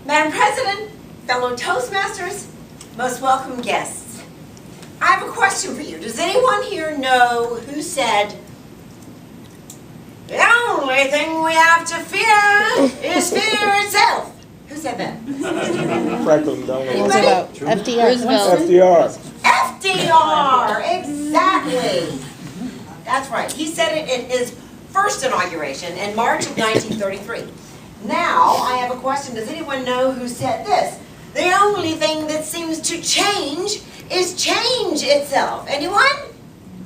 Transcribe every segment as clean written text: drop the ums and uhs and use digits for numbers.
Madam President, fellow Toastmasters, most welcome guests. I have a question for you. Does anyone here know who said, "The only thing we have to fear is fear itself"? Who said that? Franklin Delano. Anybody? FDR. Roosevelt. FDR. FDR, exactly. That's right. He said it at his first inauguration in March of 1933. Now, I have a question. Does anyone know who said this? The only thing that seems to change is change itself. Anyone?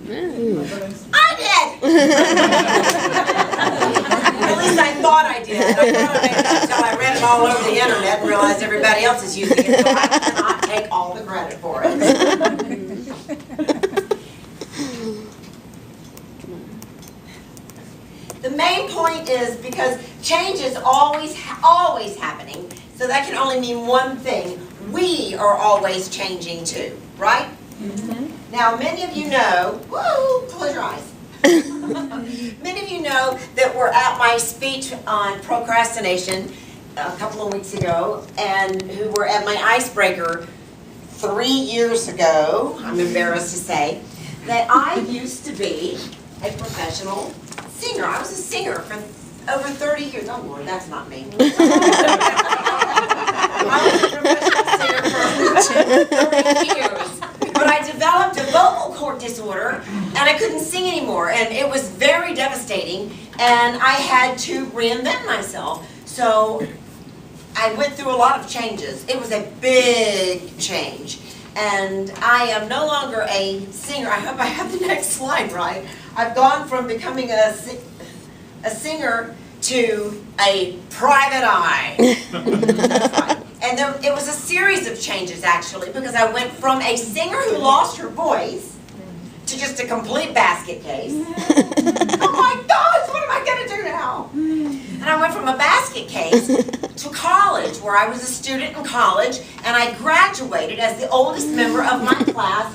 I did! At least I thought I did. I thought I made it up until I read it all over the internet and realized everybody else is using it, so I cannot take all the credit for it. The main point is because change is always happening, so that can only mean one thing. We are always changing too, right? Mm-hmm. Now, many of you know, woo, close your eyes. Many of you know that we're at my speech on procrastination a couple of weeks ago, and who were at my icebreaker 3 years ago, I'm embarrassed to say, that I used to be a professional singer. I was a singer for over 30 years. Oh Lord, that's not me. I was a professional singer for over 30 years. But I developed a vocal cord disorder and I couldn't sing anymore. And it was very devastating. And I had to reinvent myself. So I went through a lot of changes. It was a big change. And I am no longer a singer. I hope I have the next slide right. I've gone from becoming a singer to a private eye. That's right. And it was a series of changes, actually, because I went from a singer who lost her voice to just a complete basket case. Oh my gosh, what am I going to do now? And I went from a basket case to college, where I was a student in college, and I graduated as the oldest member of my class.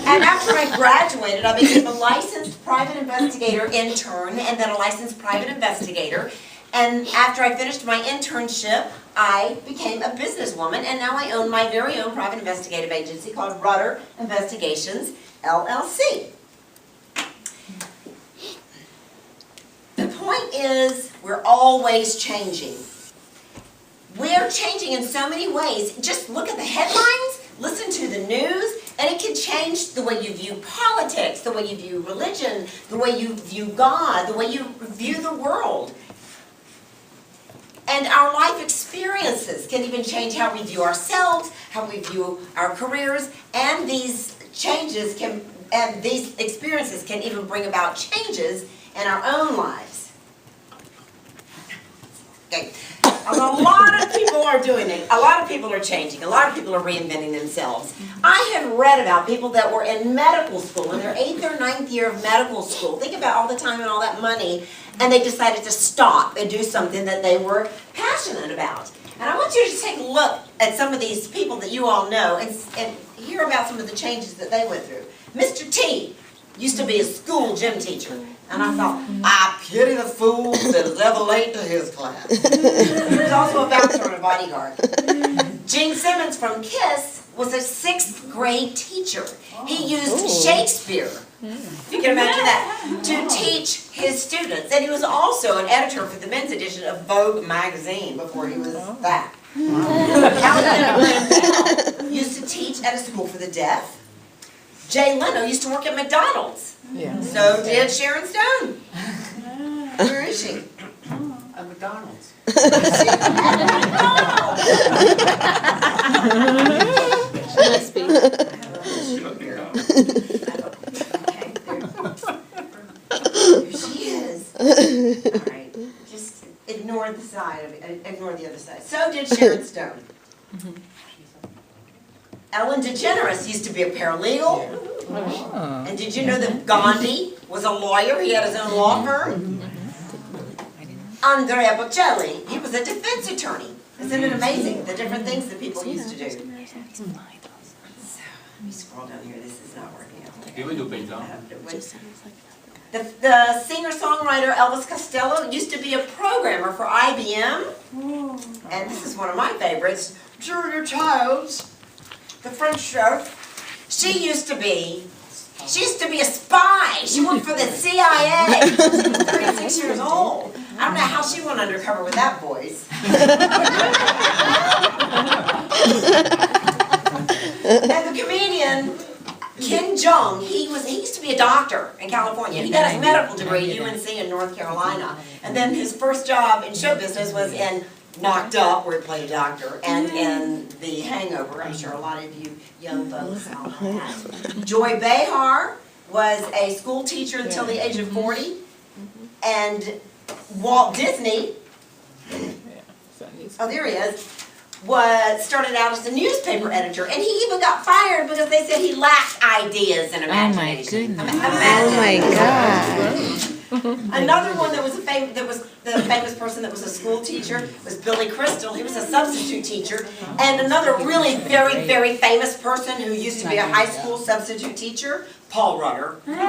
And after I graduated, I became a licensed private investigator intern, and then a licensed private investigator. And after I finished my internship, I became a businesswoman, and now I own my very own private investigative agency called Rutter Investigations, LLC. The point is, we're always changing. We're changing in so many ways. Just look at the headlines, listen to the news, and it can change the way you view politics, the way you view religion, the way you view God, the way you view the world. And our life experiences can even change how we view ourselves, how we view our careers, and these changes can, and these experiences can even bring about changes in our own lives. Okay. A lot of people are doing it. A lot of people are changing. A lot of people are reinventing themselves. I have read about people that were in medical school, in their 8th or 9th year of medical school. Think about all the time and all that money, and they decided to stop and do something that they were passionate about. And I want you to just take a look at some of these people that you all know and hear about some of the changes that they went through. Mr. T used to be a school gym teacher. And I thought, I pity the fool that is ever late to his class. He was also a bouncer and a bodyguard. Gene Simmons from KISS was a 6th grade teacher. He used Shakespeare, if you can imagine that, to teach his students. And he was also an editor for the men's edition of Vogue magazine before he was that. Alexander Graham Bell used to teach at a school for the deaf. Jay Leno used to work at McDonald's. Yeah. So did Sharon Stone. Where is she? At McDonald's. She must be. There she is. All right. Just ignore the side of it. Ignore the other side. So did Sharon Stone. Ellen DeGeneres used to be a paralegal. And did you know that Gandhi was a lawyer? He had his own law firm. Andrea Bocelli, he was a defense attorney. Isn't it amazing, the different things that people used to do? So, let me scroll down here. This is not working out. Even do paint, The The singer-songwriter Elvis Costello used to be a programmer for IBM. And this is one of my favorites. Julia Childs, the French chef. She used to be a spy. She worked for the CIA. 36 years old. I don't know how she went undercover with that voice. And the comedian Ken Jeong, he used to be a doctor in California. He got his medical degree at UNC in North Carolina. And then his first job in show business was in Knocked Up, where he played a doctor, and in The Hangover. I'm sure a lot of you young folks know that. Joy Behar was a school teacher until the age of 40. And Walt Disney, oh there he is, started out as a newspaper editor, and he even got fired because they said he lacked ideas and imagination. Oh my goodness. Another one that was the famous person that was a school teacher was Billy Crystal. He was a substitute teacher. And another really very, very famous person who used to be a high school substitute teacher, Paul Rutter. That's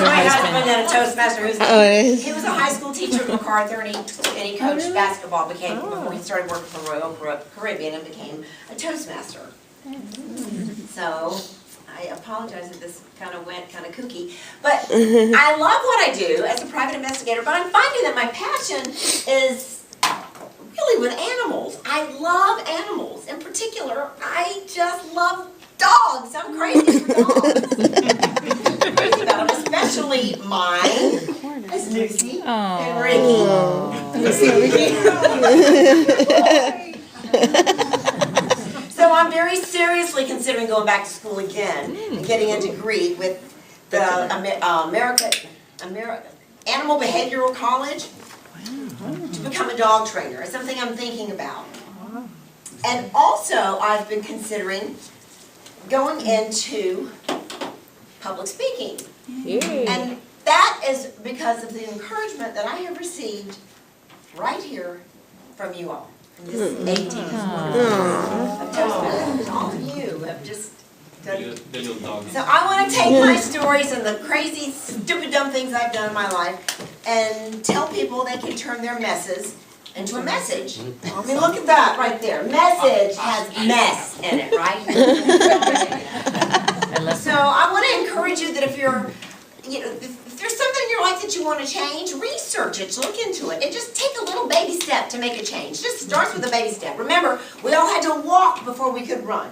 my husband and a Toastmaster. He was a high school teacher at MacArthur, and he coached basketball before he started working for Royal Caribbean and became a Toastmaster. So I apologize if this kind of went kind of kooky, but I love what I do as a private investigator, but I'm finding that my passion is really with animals. I love animals. In particular, I just love dogs. I'm crazy for dogs. I'm crazy about them, especially mine. That's Lucy and Ricky. So I'm very seriously considering going back to school again and getting a degree with the Animal Behavioral College to become a dog trainer. It's something I'm thinking about. And also I've been considering going into public speaking. And that is because of the encouragement that I have received right here from you all. This 18th of Toastmasters. All of you have just done. So I want to take my stories and the crazy, stupid, dumb things I've done in my life and tell people they can turn their messes into a message. I mean, look at that right there. Message has mess in it, right? So I want to encourage you that if you're, if there's something in your life that you want to change, research it, look into it, and just take a little baby step to make a change. Just starts with a baby step. Remember, we all had to walk before we could run.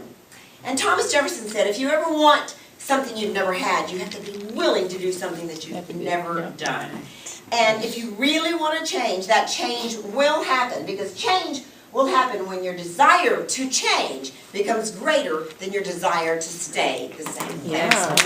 And Thomas Jefferson said, if you ever want something you've never had, you have to be willing to do something that you've never done. And if you really want to change, that change will happen, because change will happen when your desire to change becomes greater than your desire to stay the same. Yeah.